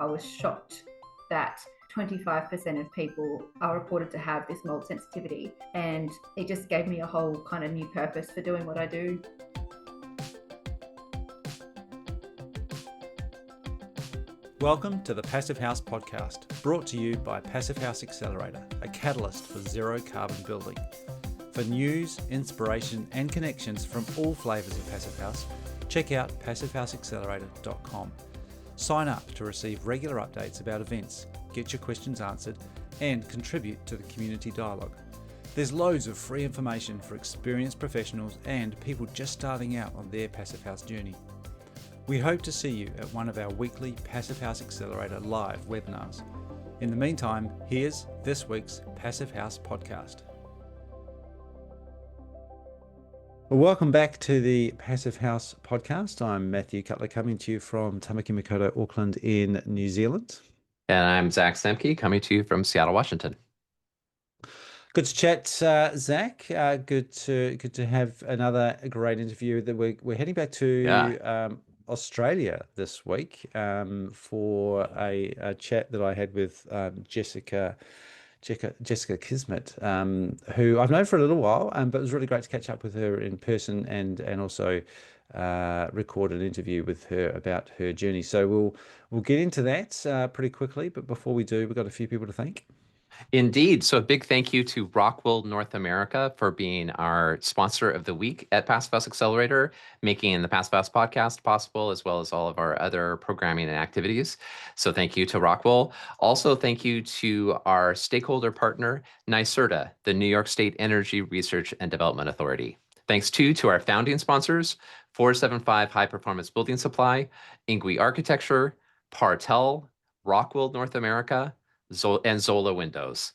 I was shocked that 25% of people are reported to have this mold sensitivity, and it just gave me a whole kind of new purpose for doing what I do. Welcome to the Passive House podcast, brought to you by Passive House Accelerator, a catalyst for zero carbon building. For news, inspiration and connections from all flavours of Passive House, check out passivehouseaccelerator.com. Sign up to receive regular updates about events, get your questions answered and contribute to the community dialogue. There's loads of free information for experienced professionals and people just starting out on their Passive House journey. We hope to see you at one of our weekly Passive House Accelerator live webinars. In the meantime, here's this week's Passive House podcast. Well, welcome back to the Passive House podcast. I'm Matthew Cutler, coming to you from Tamaki Makaurau, Auckland in New Zealand. And I'm Zach Stemke, coming to you from Seattle, Washington. Good to chat, Zach. Good to have another great interview. That we're heading back to Australia this week for a chat that I had with Jessica Kismet, who I've known for a little while, but it was really great to catch up with her in person and also record an interview with her about her journey. So we'll get into that pretty quickly, but before we do, we've got a few people to thank. Indeed. So a big thank you to Rockwell North America for being our sponsor of the week at Passive House Accelerator, making the Passive House podcast possible, as well as all of our other programming and activities. So thank you to Rockwell. Also, thank you to our stakeholder partner, NYSERDA, the New York State Energy Research and Development Authority. Thanks too to our founding sponsors, 475 High Performance Building Supply, Ingui Architecture, Partel, Rockwell North America, and Zola Windows.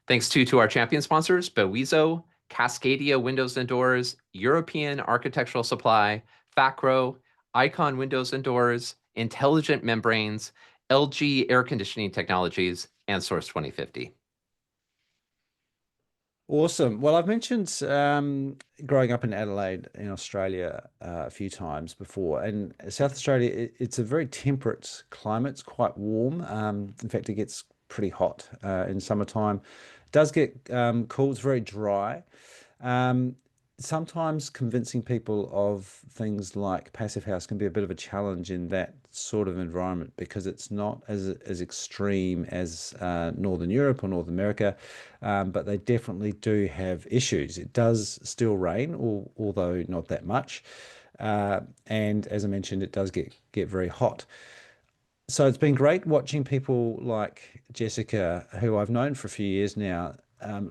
Thanks too to our champion sponsors, Bowizo, Cascadia Windows and Doors, European Architectural Supply, Facro, Icon Windows and Doors, Intelligent Membranes, LG Air Conditioning Technologies, and Source 2050. Awesome. Well, I've mentioned growing up in Adelaide in Australia a few times before, and South Australia, it's a very temperate climate. It's quite warm. In fact, it gets pretty hot in summertime. It does get cool. It's very dry. Sometimes convincing people of things like Passive House can be a bit of a challenge in that sort of environment, because it's not as extreme as Northern Europe or North America, but they definitely do have issues. It does still rain, although not that much. And as I mentioned, it does get very hot. So it's been great watching people like Jessica, who I've known for a few years now,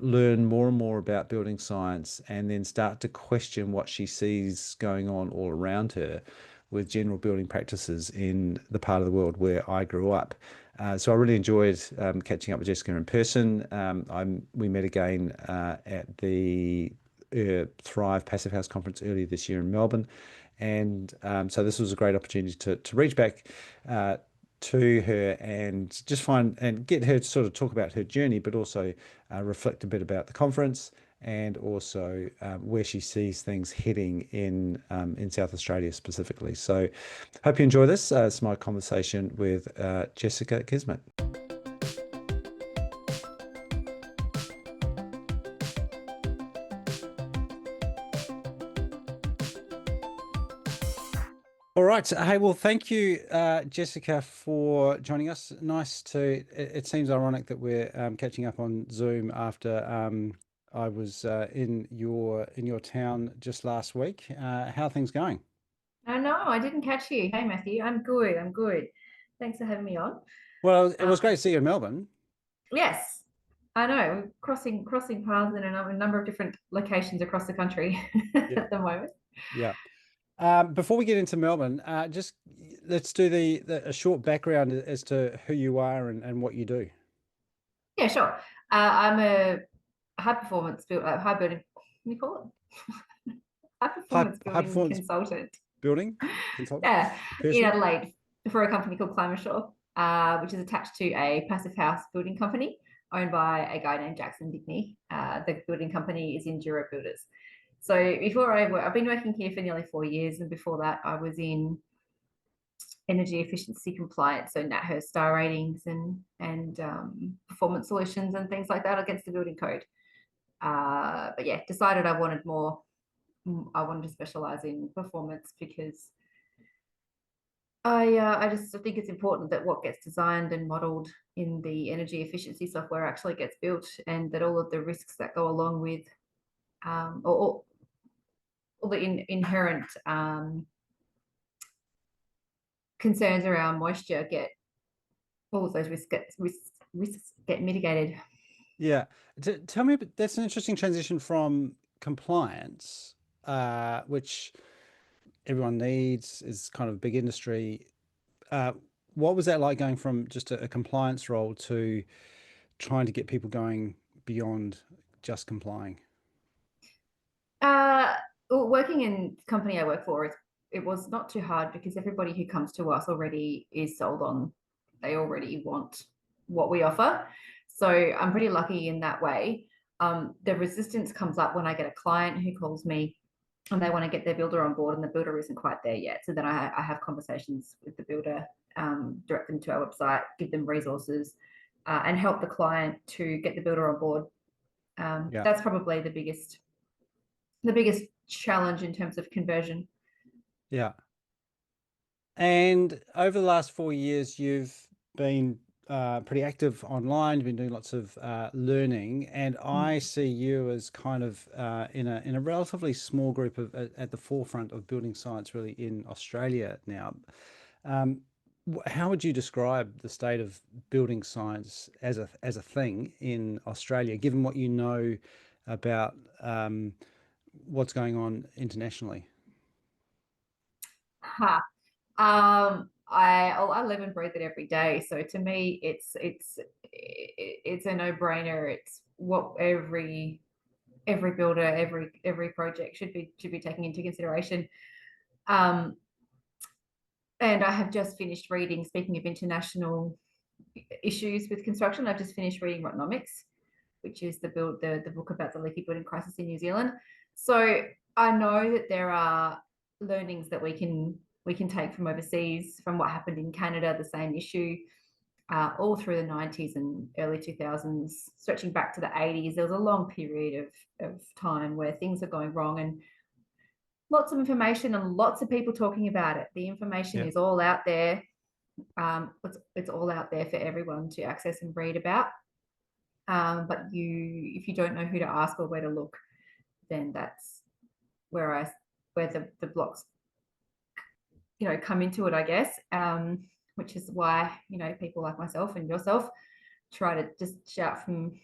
learn more and more about building science and then start to question what she sees going on all around her with general building practices in the part of the world where I grew up. So I really enjoyed catching up with Jessica in person. We met again at the Thrive Passive House conference earlier this year in Melbourne. And so this was a great opportunity to reach back to her and just find and get her to sort of talk about her journey, but also reflect a bit about the conference and also where she sees things heading in South Australia specifically. So hope you enjoy this. It's my conversation with Jessica Kismet. All right. Hey, well, thank you, Jessica, for joining us. It seems ironic that we're catching up on Zoom after I was in your town just last week. How are things going? Oh, no, I didn't catch you. Hey, Matthew, I'm good. Thanks for having me on. Well, it was great to see you in Melbourne. Yes, I know. Crossing paths in a number of different locations across the country at the moment. Yeah. Before we get into Melbourne, just let's do a short background as to who you are and what you do. Yeah, sure. I'm a high building. What do you call it? High performance consultant. Building consultant. Yeah, in Adelaide for a company called Climasure, which is attached to a passive house building company owned by a guy named Jackson Dickney. The building company is Enduro Builders. So I've been working here for nearly 4 years, and before that I was in energy efficiency compliant, so NatHERS star ratings and performance solutions and things like that against the building code. But yeah, decided I wanted to specialize in performance because I just think it's important that what gets designed and modeled in the energy efficiency software actually gets built, and that all of the risks that go along with or all the inherent concerns around moisture all of those risks get mitigated. Yeah. Tell me, that's an interesting transition from compliance, which everyone needs, is kind of a big industry. What was that like, going from just a compliance role to trying to get people going beyond just complying? Working in the company I work for, it was not too hard because everybody who comes to us already is sold on, they already want what we offer. So I'm pretty lucky in that way. The resistance comes up when I get a client who calls me and they want to get their builder on board and the builder isn't quite there yet. So then I have conversations with the builder, direct them to our website, give them resources, and help the client to get the builder on board. Yeah. That's probably the biggest challenge in terms of conversion. Yeah. And over the last 4 years, you've been pretty active online. You've been doing lots of learning, and I see you as kind of in a relatively small group of at the forefront of building science, really, in Australia now. How would you describe the state of building science as a thing in Australia, given what you know about what's going on internationally? I live and breathe it every day. So to me, it's a no-brainer. It's what every builder, every project should be taking into consideration. And I have just finished reading, speaking of international issues with construction, I've just finished reading Rotonomics, which is the book about the leaky building crisis in New Zealand. So I know that there are learnings that we can take from overseas, from what happened in Canada, the same issue, all through the 90s and early 2000s, stretching back to the 80s. There was a long period of time where things are going wrong, and lots of information and lots of people talking about it. The information is all out there. It's all out there for everyone to access and read about. But if you don't know who to ask or where to look, then that's where the blocks come into it, I guess. Which is why people like myself and yourself try to just shout from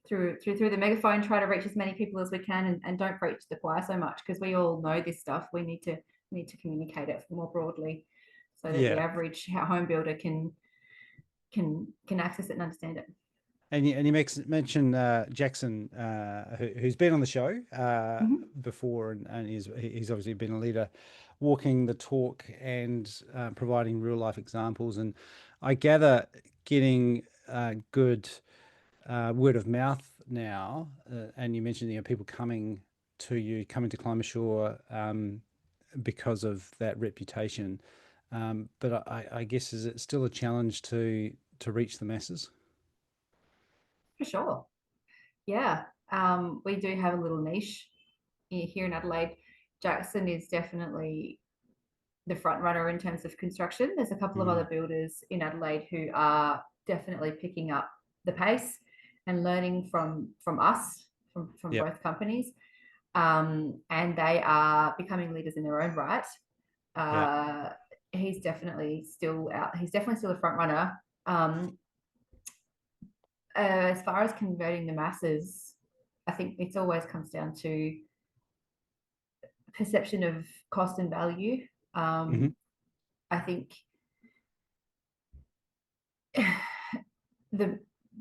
through the megaphone, try to reach as many people as we can, and don't preach to the choir so much, because we all know this stuff. We need to communicate it more broadly so that the average home builder can access it and understand it. And you mention Jackson, who's been on the show before, and he's obviously been a leader, walking the talk and providing real life examples. And I gather getting good word of mouth now. And you mentioned people coming to Climashore because of that reputation. But I guess, is it still a challenge to reach the masses? For sure. Yeah. We do have a little niche here in Adelaide. Jackson is definitely the front runner in terms of construction. There's a couple of other builders in Adelaide who are definitely picking up the pace and learning from us, from both companies. And they are becoming leaders in their own right. He's definitely still out. He's definitely still a front runner. As far as converting the masses, I think it always comes down to perception of cost and value. I think the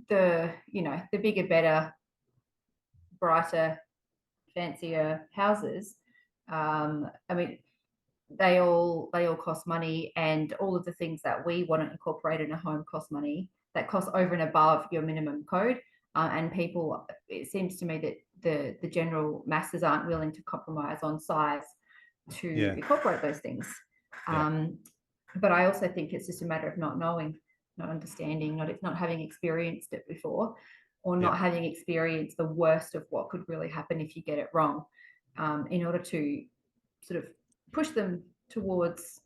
bigger, better, brighter, fancier houses, I mean, they all cost money, and all of the things that we want to incorporate in a home cost money, that costs over and above your minimum code. And people, it seems to me that the general masses aren't willing to compromise on size to incorporate those things. But I also think it's just a matter of not knowing, not understanding, not having experienced it before, or not having experienced the worst of what could really happen if you get it wrong, in order to sort of push them towards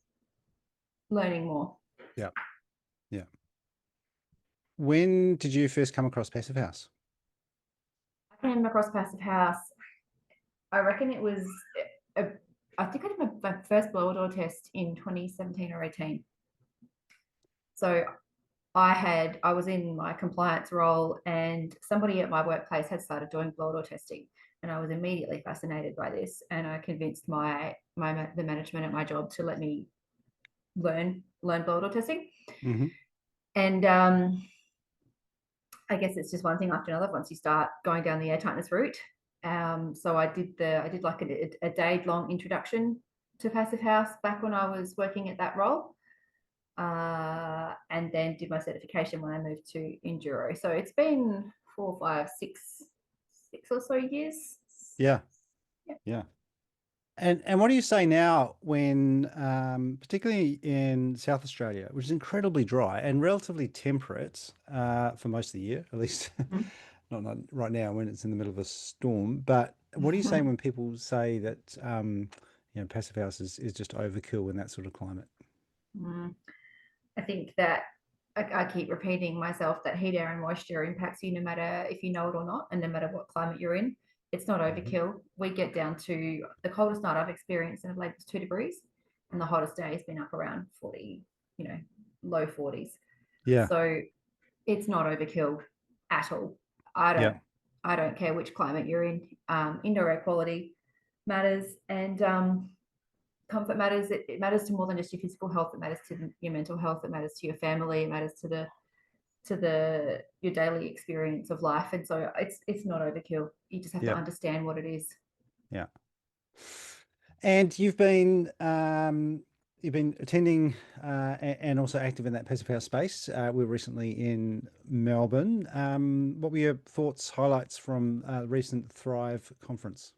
learning more. Yeah. Yeah. When did you first come across Passive House? I came across Passive House, I reckon it was, I think I did my first blower door test in 2017 or 18. So I was in my compliance role, and somebody at my workplace had started doing blower door testing, and I was immediately fascinated by this, and I convinced the management at my job to let me learn blower door testing. Mm-hmm. And I guess it's just one thing after another once you start going down the air tightness route. So I did like a day-long introduction to Passive House back when I was working at that role, and then did my certification when I moved to Enduro. So it's been 4, 5, 6 or so years. Yeah. And what do you say now when, particularly in South Australia, which is incredibly dry and relatively temperate for most of the year, at least not right now when it's in the middle of a storm. But what do you say when people say that Passive House is just overkill in that sort of climate? I think that I keep repeating myself that heat, air, and moisture impacts you no matter if you know it or not, and no matter what climate you're in. It's not overkill. We get down to the coldest night I've experienced in Adelaide was 2 degrees, and the hottest day has been up around 40, low 40s. Yeah. So it's not overkill at all. I don't care which climate you're in. Indoor air quality matters, and comfort matters. It matters to more than just your physical health. It matters to your mental health. It matters to your family. It matters to your daily experience of life. And so it's not overkill. You just have to understand what it is. Yeah. And you've been attending and also active in that Passive House space. We were recently in Melbourne. What were your thoughts, highlights from the recent Thrive conference?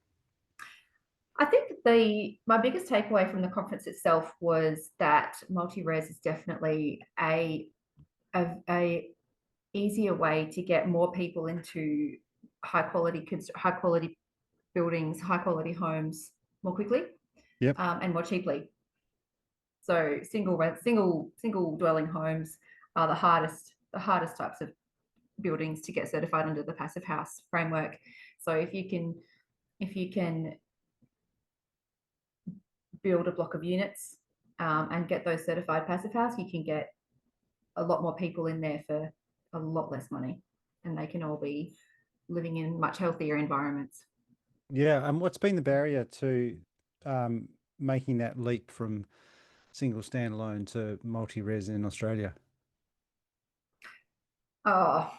I think my biggest takeaway from the conference itself was that multi-res is definitely a easier way to get more people into high quality buildings, high quality homes more quickly, and more cheaply. So single dwelling homes are the hardest types of buildings to get certified under the Passive House framework. So if you can build a block of units and get those certified Passive House, you can get a lot more people in there for a lot less money, and they can all be living in much healthier environments. Yeah, and what's been the barrier to making that leap from single standalone to multi-res in Australia? Oh,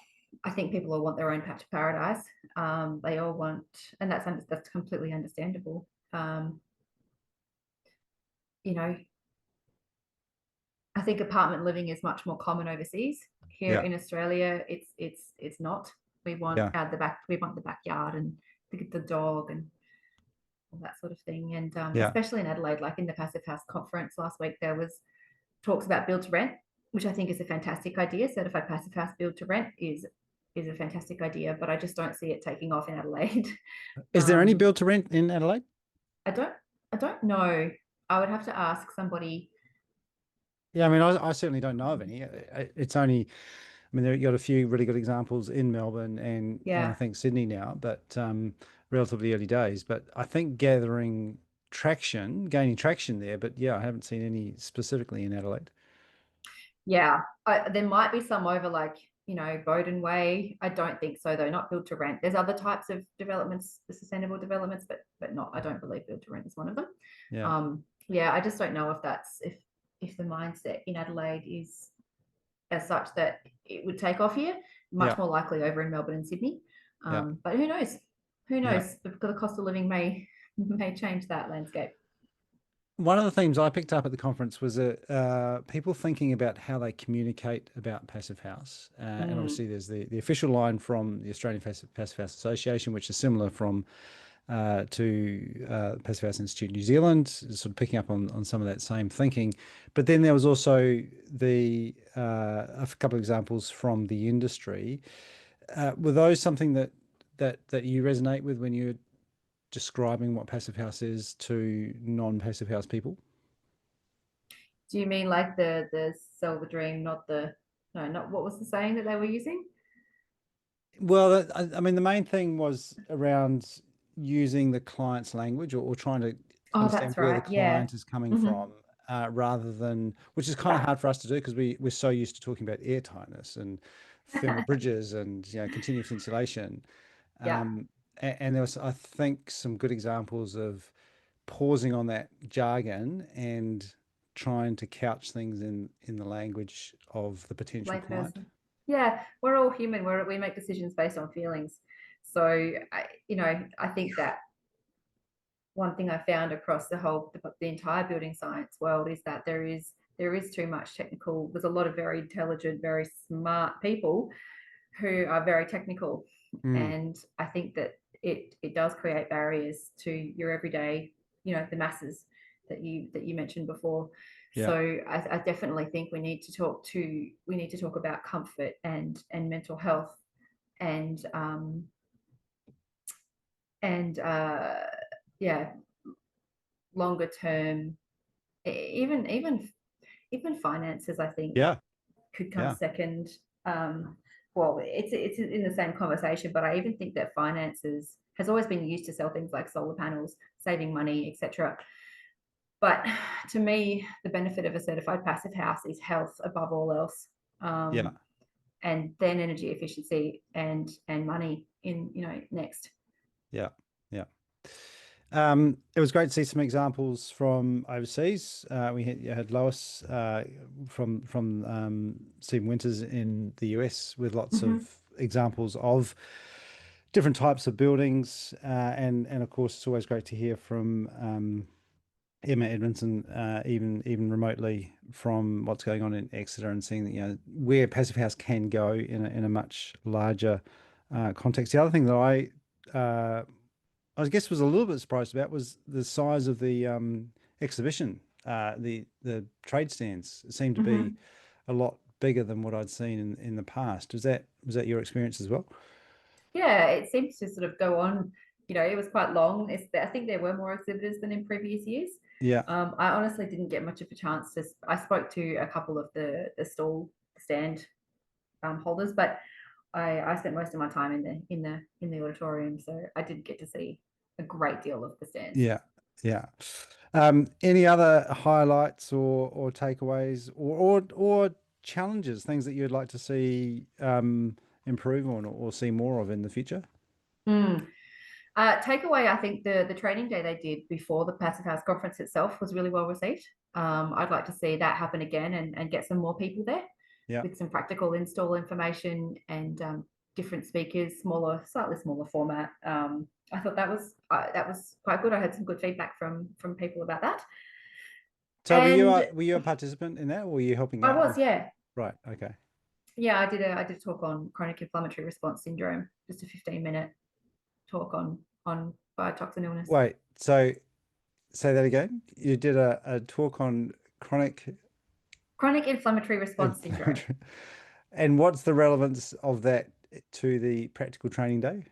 I think people all want their own patch of paradise. They all want, and that's completely understandable. I think apartment living is much more common overseas. Here in Australia, it's not. We want we want the backyard and the dog and all that sort of thing. And especially in Adelaide, like in the Passive House conference last week, there was talks about build to rent, which I think is a fantastic idea. Certified Passive House build to rent is a fantastic idea, but I just don't see it taking off in Adelaide. Is there any build to rent in Adelaide? I don't know. I would have to ask somebody. Yeah, I mean, I certainly don't know of any. It's only, I mean, you've got a few really good examples in Melbourne and I think Sydney now, but relatively early days. But I think gaining traction there. But I haven't seen any specifically in Adelaide. Yeah, there might be some over like, Bowden Way. I don't think so though, not build to rent. There's other types of developments, the sustainable developments, but not, I don't believe build to rent is one of them. I just don't know if that's, if the mindset in Adelaide is as such that it would take off here. Much more likely over in Melbourne and Sydney. But who knows? The cost of living may change that landscape. One of the themes I picked up at the conference was people thinking about how they communicate about Passive House. And obviously there's the official line from the Australian Passive House Association, which is similar from to Passive House Institute New Zealand, sort of picking up on some of that same thinking. But then there was also a couple of examples from the industry. Were those something that you resonate with when you're describing what Passive House is to non-Passive House people? Do you mean like the sell the dream, not what was the saying that they were using? Well, I mean, the main thing was around using the client's language, or trying to Oh, understand that's where the right. Yeah. client is coming from, rather than, which is kind of hard for us to do because we're so used to talking about air tightness and thermal bridges and continuous insulation. Yeah. And there was, I think, some good examples of pausing on that jargon and trying to couch things in the language of the potential client. Layperson. Yeah, we're all human. We make decisions based on feelings. So I think that one thing I found across the entire building science world is that there is too much technical. There's a lot of very intelligent, very smart people who are very technical, and I think that it does create barriers to your everyday, the masses that you mentioned before. Yeah. So I definitely think we need to talk about comfort and mental health and yeah, longer term, even finances, I think, Yeah. could come Yeah. second. Well, it's in the same conversation, but I even think that finances has always been used to sell things like solar panels, saving money, etc. But to me, the benefit of a certified passive house is health above all else. Yeah. And then energy efficiency and money in next. Yeah. Yeah. It was great to see some examples from overseas. We had Lois from Stephen Winters in the US with lots of examples of different types of buildings, and of course it's always great to hear from Emma Edmondson, even remotely, from what's going on in Exeter, and seeing that where Passive House can go in a much larger context. The other thing that I guess was a little bit surprised about was the size of the exhibition. The trade stands seemed to be a lot bigger than what I'd seen in the past. Was that your experience as well? Yeah, it seems to sort of go on. It was quite long. I think there were more exhibitors than in previous years. Yeah. I honestly didn't get much of a chance to. I spoke to a couple of the stand holders, but I spent most of my time in the auditorium, so I didn't get to see a great deal of the stands. Yeah. Yeah. Any other highlights or takeaways or challenges, things that you'd like to see improve on or see more of in the future? Takeaway, I think the training day they did before the Passive House conference itself was really well received. I'd like to see that happen again and get some more people there. Yeah. With some practical install information and different speakers, slightly smaller format. I thought that was quite good. I had some good feedback from people about that. So were you a participant in that, or were you helping out? I was, yeah. Right. Okay. Yeah, I did a talk on chronic inflammatory response syndrome, just a 15-minute talk on biotoxin illness. Wait, so say that again. You did a talk on chronic inflammatory response syndrome. And what's the relevance of that to the practical training day?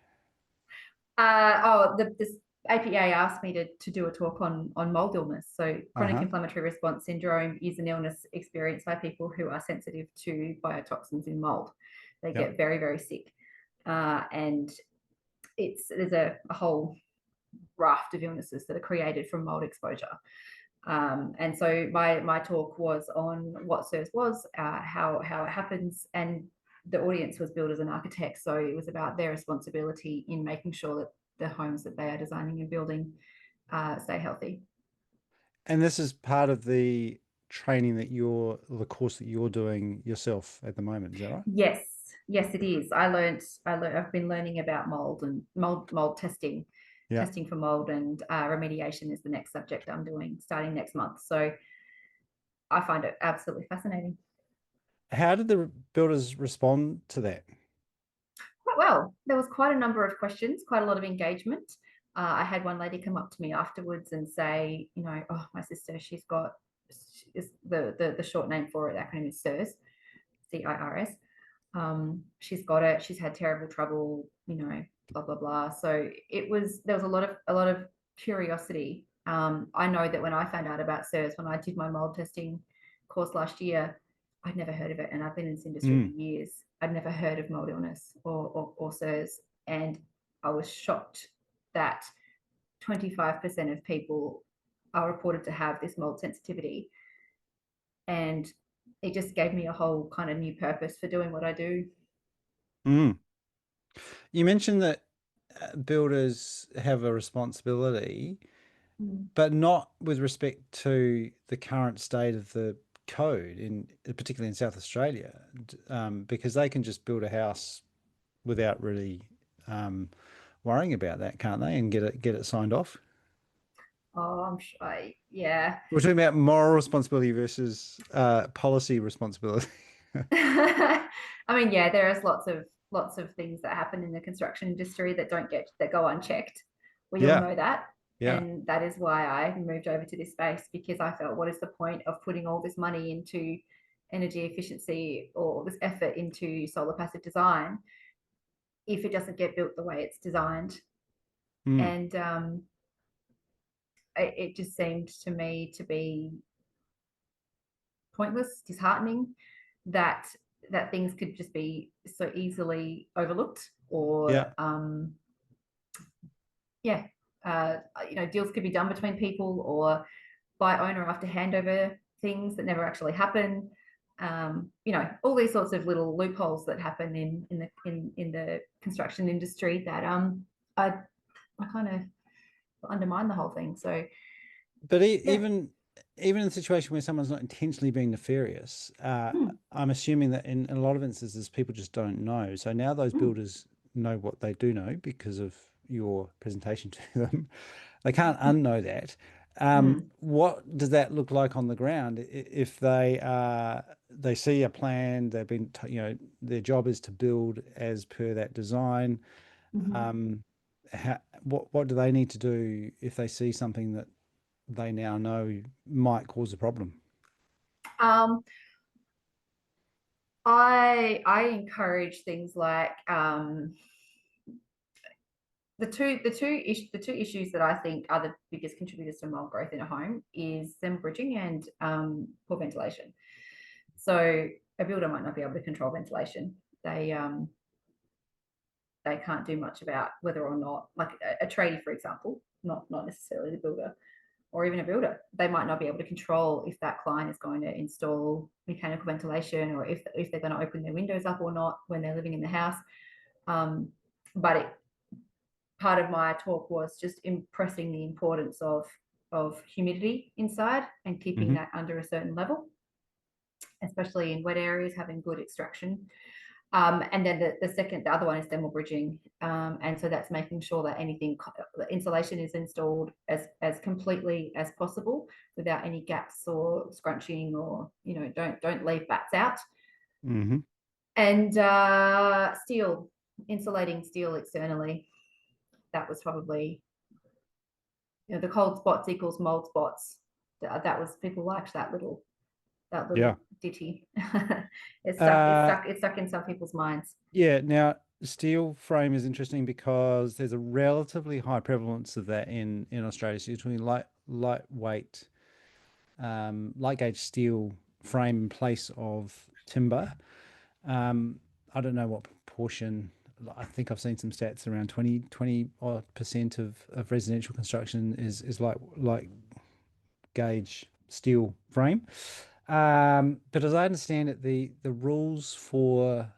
This APA asked me to do a talk on mold illness. So chronic inflammatory response syndrome is an illness experienced by people who are sensitive to biotoxins in mold. They get very, very sick. And there's a whole raft of illnesses that are created from mold exposure. And so my talk was on what CIRS was, how it happens, and the audience was builders and architects. So it was about their responsibility in making sure that the homes that they are designing and building stay healthy. And this is part of the training the course that you're doing yourself at the moment, is that right? Yes, it is. I've been learning about mold and mold testing. Yeah. Testing for mold and remediation is the next subject I'm doing starting next month. So I find it absolutely fascinating. How did the builders respond to that? Quite well. There was quite a number of questions, quite a lot of engagement. I had one lady come up to me afterwards and say, you know, oh, my sister, she's got the short name for it, the acronym is CIRS, CIRS. She's got it. She's had terrible trouble, you know, blah blah blah. So there was a lot of curiosity. I know that when I found out about CIRS, when I did my mold testing course last year, I'd never heard of it, and I've been in this industry for years. I'd never heard of mold illness or CIRS, and I was shocked that 25% of people are reported to have this mold sensitivity, and it just gave me a whole kind of new purpose for doing what I do. You mentioned that builders have a responsibility, but not with respect to the current state of the code, particularly in South Australia, because they can just build a house without really worrying about that, can't they? And get it signed off. Oh, I'm sure. Yeah. We're talking about moral responsibility versus policy responsibility. I mean, yeah, there is lots of things that happen in the construction industry that go unchecked. We all know that. Yeah. And that is why I moved over to this space, because I felt, what is the point of putting all this money into energy efficiency or this effort into solar passive design if it doesn't get built the way it's designed? And it just seemed to me to be pointless, disheartening, that things could just be so easily overlooked, or you know, deals could be done between people, or by owner after handover things that never actually happen. You know, all these sorts of little loopholes that happen in the construction industry that I kind of undermine the whole thing. So, but even in a situation where someone's not intentionally being nefarious, I'm assuming that in a lot of instances people just don't know. So now those builders know what they do know because of your presentation to them. They can't unknow that. What does that look like on the ground if they see a plan? They've been, you know, their job is to build as per that design. What do they need to do if they see something that they now know might cause a problem? I encourage things like the two issues that I think are the biggest contributors to mold growth in a home is thermal bridging and poor ventilation. So a builder might not be able to control ventilation. They can't do much about whether or not, like a tradie, for example, not necessarily the builder, or even a builder, they might not be able to control if that client is going to install mechanical ventilation, or if they're going to open their windows up or not when they're living in the house. But part of my talk was just impressing the importance of humidity inside and keeping that under a certain level, especially in wet areas, having good extraction. And then the other one is thermal bridging. And so that's making sure that the insulation is installed as completely as possible without any gaps or scrunching, or, you know, don't leave bats out. And insulating steel externally. That was probably, you know, the cold spots equals mold spots. That was, people liked that little ditty. It's stuck in some people's minds. Yeah. Now, steel frame is interesting because there's a relatively high prevalence of that in Australia. So you're talking lightweight, light gauge steel frame in place of timber. I don't know what proportion. I think I've seen some stats around 20% of residential construction is light gauge steel frame. But as I understand it, the rules for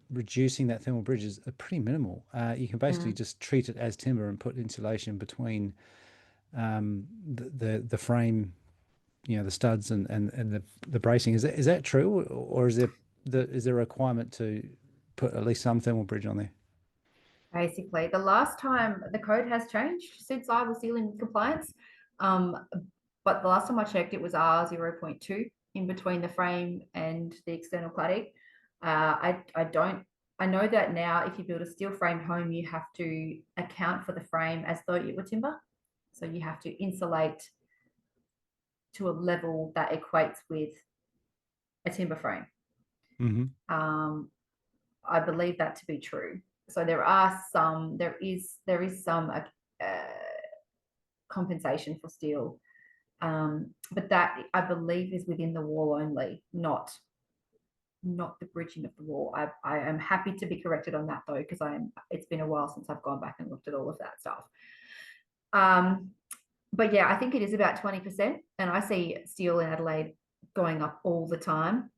reducing that thermal bridges are pretty minimal. You can basically just treat it as timber and put insulation between the frame, you know, the studs and the bracing. Is that true, or is there a requirement to put at least some thermal bridge on there? Basically, the last time, the code has changed since I was dealing with compliance, but the last time I checked, it was R0.2 in between the frame and the external cladding. I I know that now if you build a steel framed home, you have to account for the frame as though it were timber. So you have to insulate to a level that equates with a timber frame. I believe that to be true. So there is some compensation for steel, but that I believe is within the wall only, not the bridging of the wall. I am happy to be corrected on that though, because it's been a while since I've gone back and looked at all of that stuff. But yeah, I think it is about 20%, and I see steel in Adelaide going up all the time.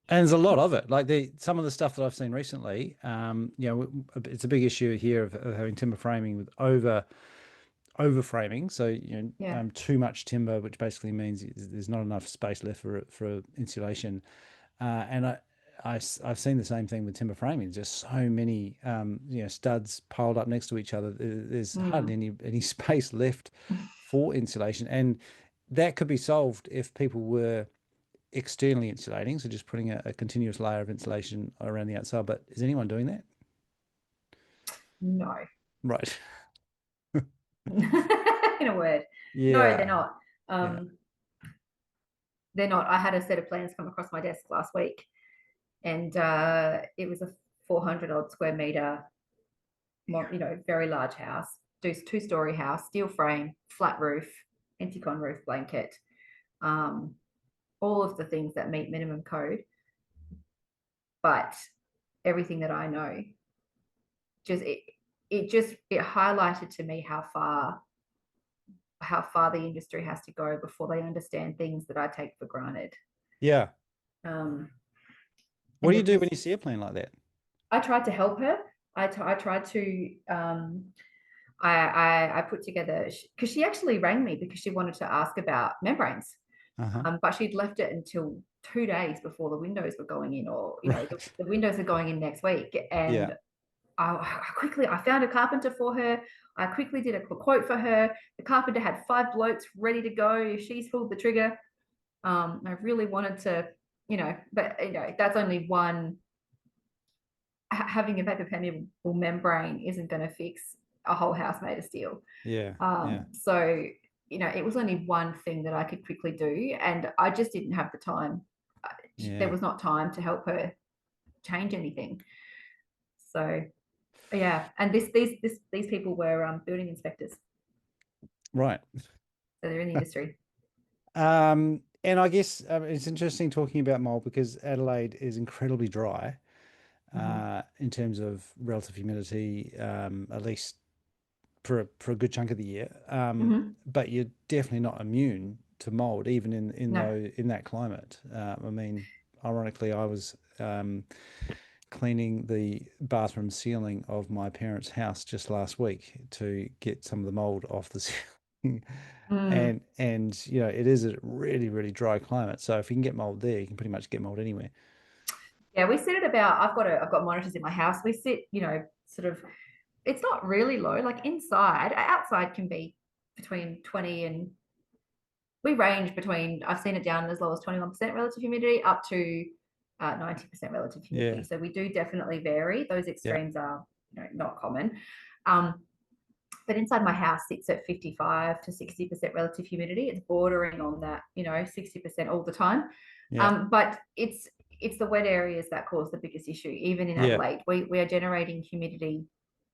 And there's a lot of it. Like some of the stuff that I've seen recently, it's a big issue here of having timber framing with over framing. So too much timber, which basically means there's not enough space left for insulation. And I've seen the same thing with timber framing. Just so many studs piled up next to each other. There's hardly any space left for insulation, and that could be solved if people were externally insulating, so just putting a continuous layer of insulation around the outside. But is anyone doing that? No. Right. In a word. Yeah. No, they're not. They're not. I had a set of plans come across my desk last week, and it was a 400 odd square meter, very large house, two-story house, steel frame, flat roof, anti-con roof blanket, all of the things that meet minimum code. But everything that I know, it highlighted to me how far the industry has to go before they understand things that I take for granted. Yeah. What do you do when you see a plan like that? I tried to help her. I tried to I put together, because she actually rang me because she wanted to ask about membranes. But she'd left it until 2 days before the windows were going in, or the windows are going in next week. And I found a carpenter for her. I quickly did a quote for her. The carpenter had 5 blokes ready to go if she's pulled the trigger. I really wanted to, but that's only one. Having a paper permeable membrane isn't going to fix a whole house made of steel. So it was only one thing that I could quickly do, and I just didn't have the time. There was not time to help her change anything. So yeah, and these people were building inspectors, right? So they're in the industry. And I guess it's interesting talking about mold, because Adelaide is incredibly dry in terms of relative humidity, at least for a good chunk of the year. But you're definitely not immune to mold, even in that climate. I mean, ironically, I was cleaning the bathroom ceiling of my parents' house just last week to get some of the mold off the ceiling. And it is a really, really dry climate. So if you can get mold there, you can pretty much get mold anywhere. Yeah, we sit at about, I've got monitors in my house. We sit, sort of, it's not really low, like inside. Outside can be between 20 and, we range between, I've seen it down as low as 21% relative humidity up to 90% relative humidity. So we do definitely vary. Those extremes are not common. But inside my house sits at 55 to 60% relative humidity. It's bordering on that, 60% all the time. But it's the wet areas that cause the biggest issue. Even in Adelaide, we are generating humidity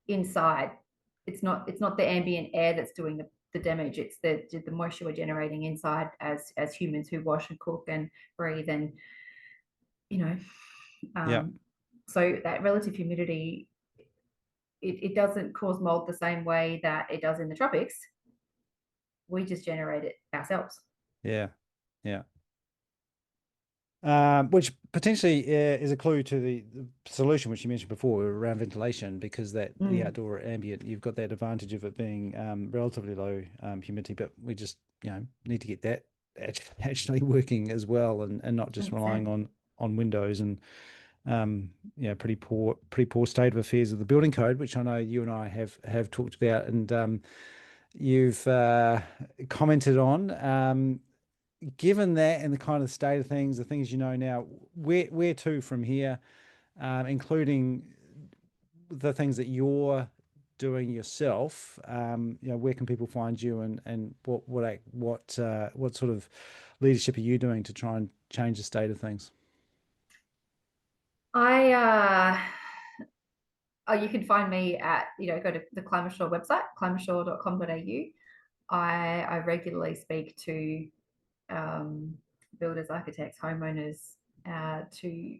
inside. It's not the ambient air that's doing the damage. It's the moisture we're generating inside as humans who wash and cook and breathe, and so that relative humidity, it doesn't cause mold the same way that it does in the tropics. We just generate it ourselves. Which potentially is a clue to the solution, which you mentioned before, around ventilation, because the outdoor ambient, you've got that advantage of it being relatively low humidity, but we just need to get that actually working as well, and not just relying on windows and pretty poor state of affairs of the building code, which I know you and I have talked about, and you've commented on. Given that and the kind of state of things, the things now, where to from here? including the things that you're doing yourself, where can people find you, and what sort of leadership are you doing to try and change the state of things? You can find me at, go to the Climate Shore website, climateshore.com.au. I regularly speak to builders, architects, homeowners to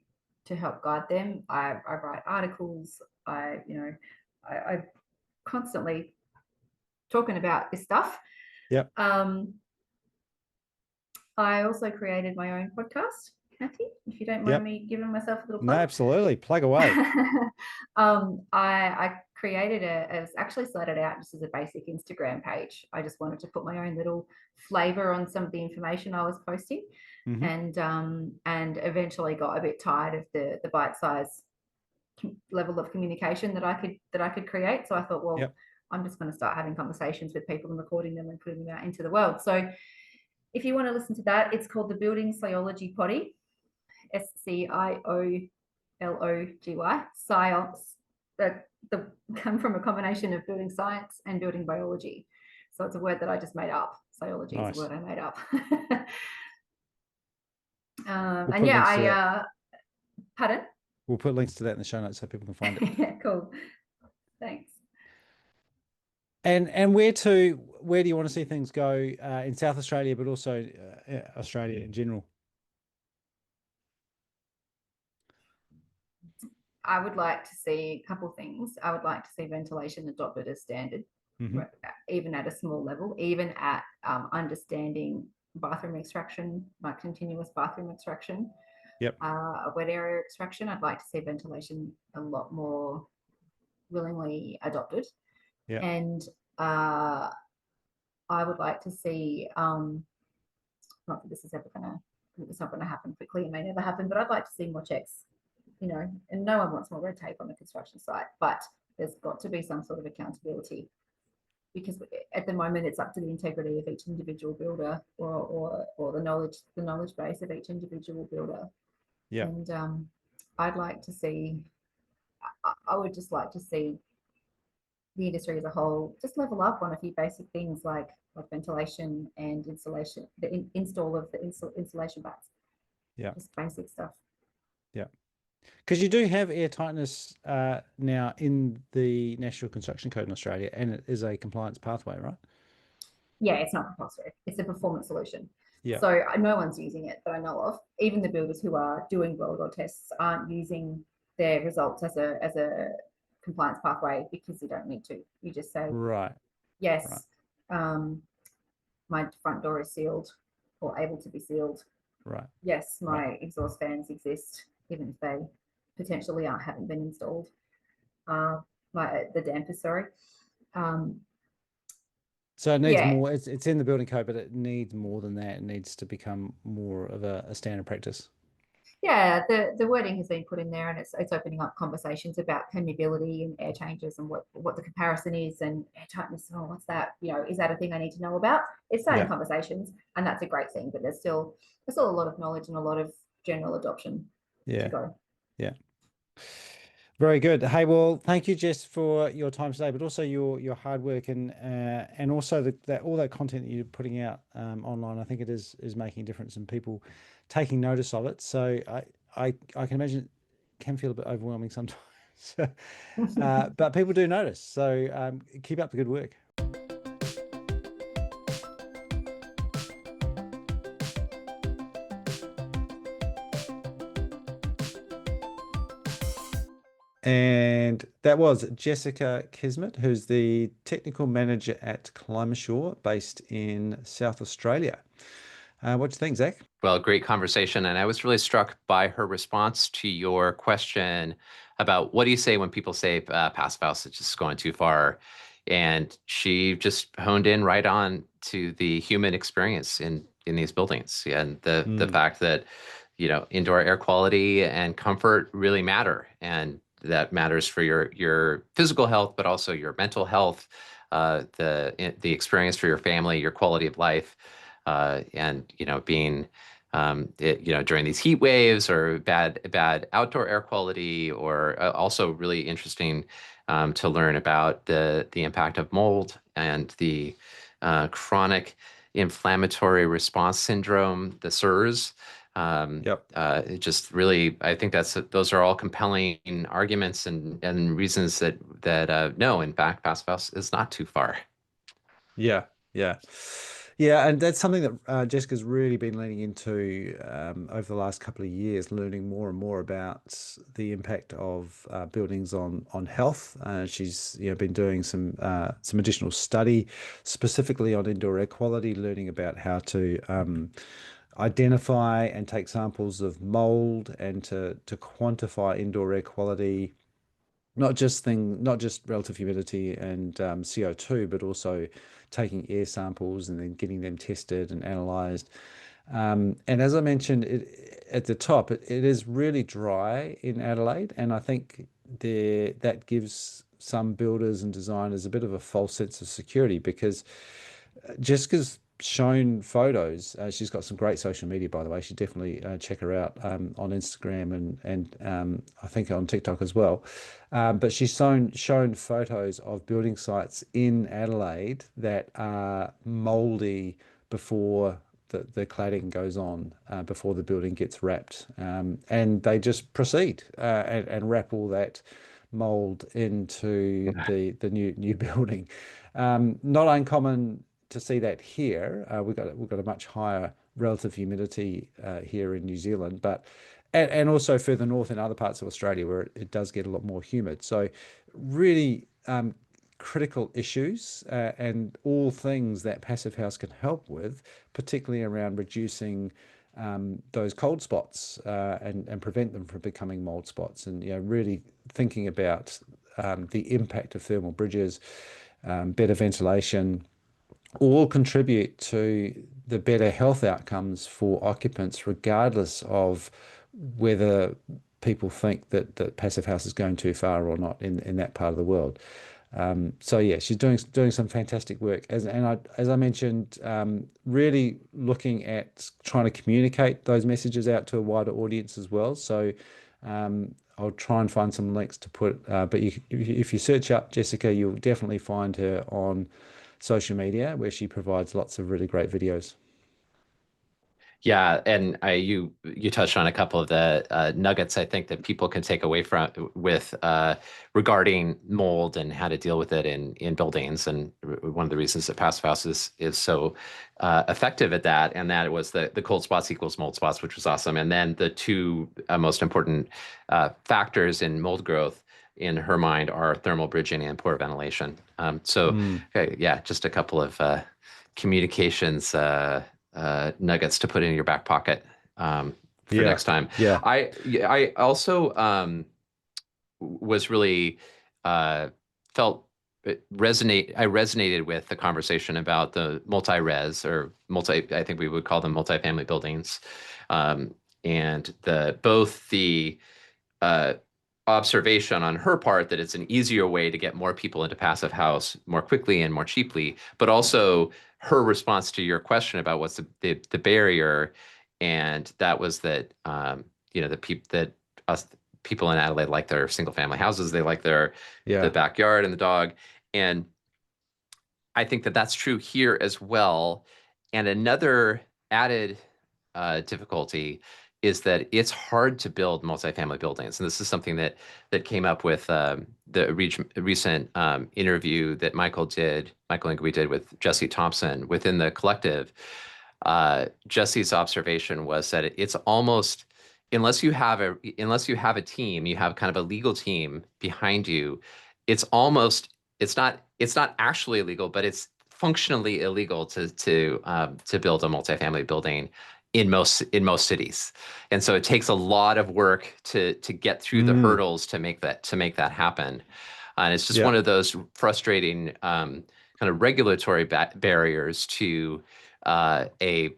help guide them. I write articles. I constantly talking about this stuff. Yep. I also created my own podcast, Matthew, if you don't mind me giving myself a little plug. No, absolutely. Plug away. I created it was actually started out just as a basic Instagram page. I just wanted to put my own little flavor on some of the information I was posting. Mm-hmm. And eventually got a bit tired of the bite-size level of communication that I could create. So I thought, well, I'm just going to start having conversations with people and recording them and putting them out into the world. So if you want to listen to that, it's called the Building Sciology Potty, SCIOLOGY. Science, that come from a combination of building science and building biology. So it's a word that I just made up. Sciology is a word I made up. Pardon? We'll put links to that in the show notes so people can find it. Yeah, cool. Thanks. And where do you want to see things go in South Australia, but also Australia in general? I would like to see a couple of things. I would like to see ventilation adopted as standard, even at a small level, even at understanding bathroom extraction, like continuous bathroom extraction. Yep. Wet area extraction. I'd like to see ventilation a lot more willingly adopted. Yeah. And I would like to see, not that this is ever it's not going to happen quickly, it may never happen, but I'd like to see more checks, and no one wants more red tape on a construction site, but there's got to be some sort of accountability, because at the moment it's up to the integrity of each individual builder or the knowledge base of each individual builder. Yeah. And I'd like to see, I would just like to see the industry as a whole just level up on a few basic things like ventilation and insulation, the install of the insulation bats. Yeah. Just basic stuff. Yeah. Because you do have air tightness now in the National Construction Code in Australia, and it is a compliance pathway, right? Yeah, it's not compulsory. It's a performance solution. Yeah. So no one's using it that I know of. Even the builders who are doing well door tests aren't using their results as a compliance pathway, because you don't need to. You just say, right, yes, my front door is sealed or able to be sealed. Right. Yes, my exhaust fans exist, even if they potentially haven't been installed. The dampers, sorry. So it needs more. It's in the building code, but it needs more than that. It needs to become more of a standard practice. Yeah, the wording has been put in there, and it's opening up conversations about permeability and air changes and what the comparison is, and air tightness. Oh, what's that? Is that a thing I need to know about? It's starting conversations, and that's a great thing. But there's still a lot of knowledge and a lot of general adoption to go. Yeah. Very good. Hey, well, thank you, Jess, for your time today, but also your hard work and also all that content that you're putting out online. I think it is making a difference and people taking notice of it. So I can imagine it can feel a bit overwhelming sometimes, but people do notice. So keep up the good work. And that was Jessica Kismet, who's the technical manager at Climate Shore, based in South Australia. What do you think, Zach? Well, great conversation. And I was really struck by her response to your question about what do you say when people say passive house is just going too far? And she just honed in right on to the human experience in these buildings and the fact that, indoor air quality and comfort really matter. And that matters for your physical health, but also your mental health, the experience for your family, your quality of life, and being during these heat waves or bad outdoor air quality, or also really interesting to learn about the impact of mold and the chronic inflammatory response syndrome, the CIRS. It just really, I think those are all compelling arguments and reasons that no, in fact, Passive House is not too far. Yeah, yeah. Yeah, and that's something that Jessica's really been leaning into over the last couple of years, learning more and more about the impact of buildings on health. She's been doing some additional study specifically on indoor air quality, learning about how to identify and take samples of mold and to quantify indoor air quality, not just relative humidity and CO2, but also taking air samples and then getting them tested and analyzed. And as I mentioned at the top, it is really dry in Adelaide, and I think that gives some builders and designers a bit of a false sense of security, because Jessica's shown photos. She's got some great social media, by the way. You should definitely check her out on Instagram and I think on TikTok as well. But she's shown photos of building sites in Adelaide that are moldy before the cladding goes on, before the building gets wrapped, and they just proceed and wrap all that mold into the new building. Not uncommon to see that here. We've got a much higher relative humidity here in New Zealand, but and also further north in other parts of Australia where it does get a lot more humid. So really critical issues, and all things that Passive House can help with, particularly around reducing those cold spots and prevent them from becoming mold spots, and really thinking about the impact of thermal bridges, better ventilation, all contribute to the better health outcomes for occupants, regardless of whether people think that Passive House is going too far or not in that part of the world. So yeah, she's doing some fantastic work. As I mentioned, really looking at trying to communicate those messages out to a wider audience as well. So I'll try and find some links to put, but if you search up Jessica, you'll definitely find her on social media, where she provides lots of really great videos. Yeah, and you touched on a couple of the nuggets I think that people can take away regarding mold and how to deal with it in buildings. And one of the reasons that Passive House is so effective at that, and that was the cold spots equals mold spots, which was awesome. And then the two most important factors in mold growth in her mind are thermal bridging and poor ventilation. Yeah, just a couple of communications nuggets to put in your back pocket for next time. Yeah. I also was really felt I resonated with the conversation about the multi-res or I think we would call them multifamily buildings, and both the observation on her part that it's an easier way to get more people into Passive House more quickly and more cheaply, but also her response to your question about what's the barrier, and that was that people in Adelaide like their single family houses, they like the backyard and the dog, and I think that that's true here as well. And another added difficulty is that it's hard to build multifamily buildings. And this is something that came up with the recent interview that Michael Ingui did with Jesse Thompson within the collective. Jesse's observation was that it's almost, unless you have a team, you have kind of a legal team behind you, it's not actually illegal, but it's functionally illegal to build a multifamily building in most cities. And so it takes a lot of work to get through the hurdles to make that happen. And it's just one of those frustrating kind of regulatory barriers to a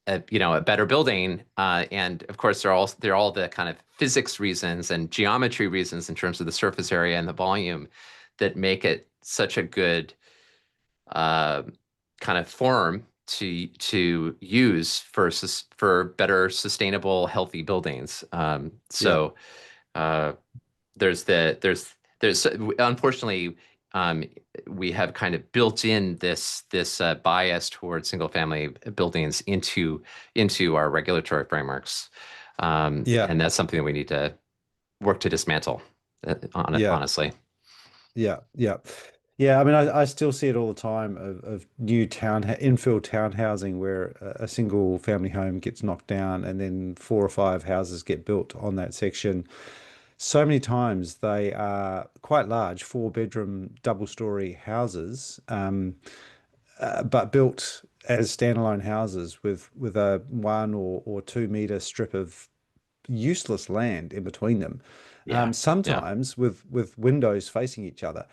better building. And of course, they're all the kind of physics reasons and geometry reasons in terms of the surface area and the volume that make it such a good kind of form to use for better, sustainable, healthy buildings. So there's unfortunately we have kind of built in this bias towards single family buildings into our regulatory frameworks, and that's something that we need to work to dismantle. Honestly. Yeah, I mean, I still see it all the time of new infill town housing where a single family home gets knocked down and then 4 or 5 houses get built on that section. So many times they are quite large, 4-bedroom, double-story houses, but built as standalone houses with a 1 or 2 meter strip of useless land in between them. Sometimes with windows facing each other,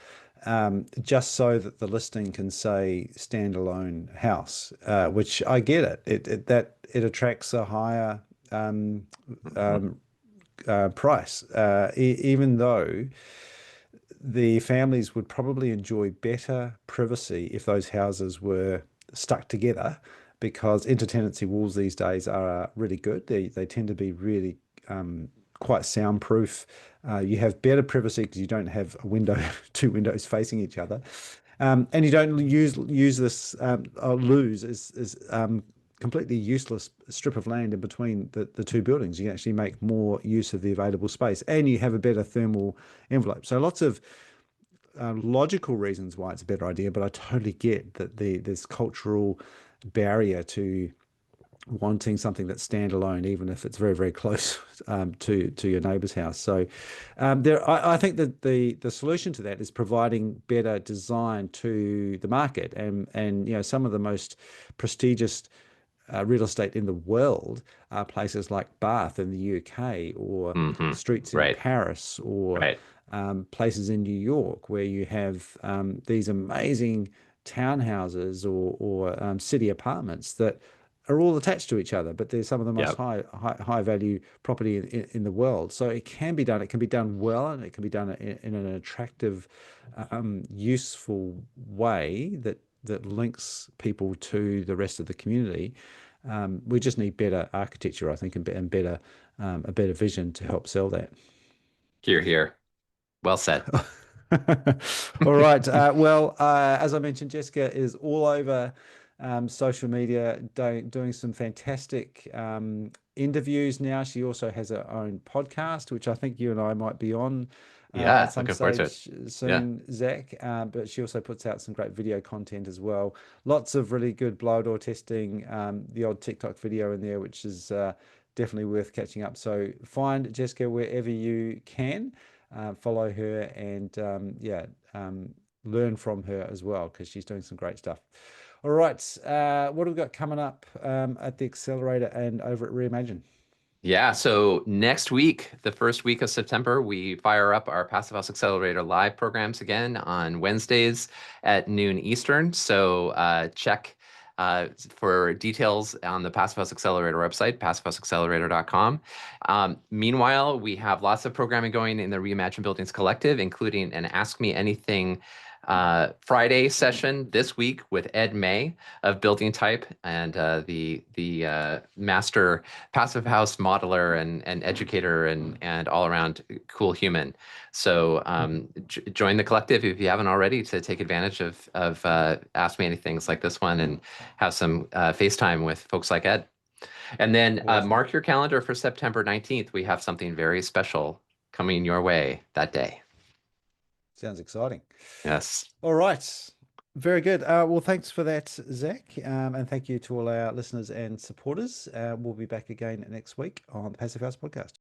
just so that the listing can say standalone house, which I get it attracts a higher price, even though the families would probably enjoy better privacy if those houses were stuck together, because intertenancy walls these days are really good. They tend to be really quite soundproof. You have better privacy because you don't have a window, 2 windows facing each other, and you don't lose this lose is completely useless strip of land in between the 2 buildings. You can actually make more use of the available space, and you have a better thermal envelope. So lots of logical reasons why it's a better idea, but I totally get that there's cultural barrier to wanting something that's standalone, even if it's very, very close to your neighbor's house. So I think that the solution to that is providing better design to the market, and some of the most prestigious real estate in the world are places like Bath in the UK, or streets in Paris, or places in New York, where you have these amazing townhouses or city apartments that are all attached to each other, but they're some of the most high value property in the world. So it can be done. It can be done well, and it can be done in an attractive, useful way that links people to the rest of the community. We just need better architecture, I think, and better a better vision to help sell that. Hear, hear. Well said. All right. Well, as I mentioned, Jessica is all over social media, doing some fantastic interviews now. She also has her own podcast, which I think you and I might be on at some stage soon, Zach. But she also puts out some great video content as well. Lots of really good blower door testing, the odd TikTok video in there, which is definitely worth catching up. So find Jessica wherever you can. Follow her and learn from her as well, because she's doing some great stuff. All right, what have we got coming up at the Accelerator and over at Reimagine? Yeah, so next week, the first week of September, we fire up our Passive House Accelerator live programs again on Wednesdays at noon Eastern. So check for details on the Passive House Accelerator website, passivehouseaccelerator.com. Meanwhile, we have lots of programming going in the Reimagine Buildings Collective, including an Ask Me Anything Friday session this week with Ed May of Building Type, and the master passive house modeler and educator and all around cool human. So join the collective if you haven't already, to take advantage of Ask Me Anythings like this one, and have some FaceTime with folks like Ed. And then mark your calendar for September 19th. We have something very special coming your way that day. Sounds exciting. Yes. All right. Very good. Well, thanks for that, Zach. And thank you to all our listeners and supporters. We'll be back again next week on the Passive House Podcast.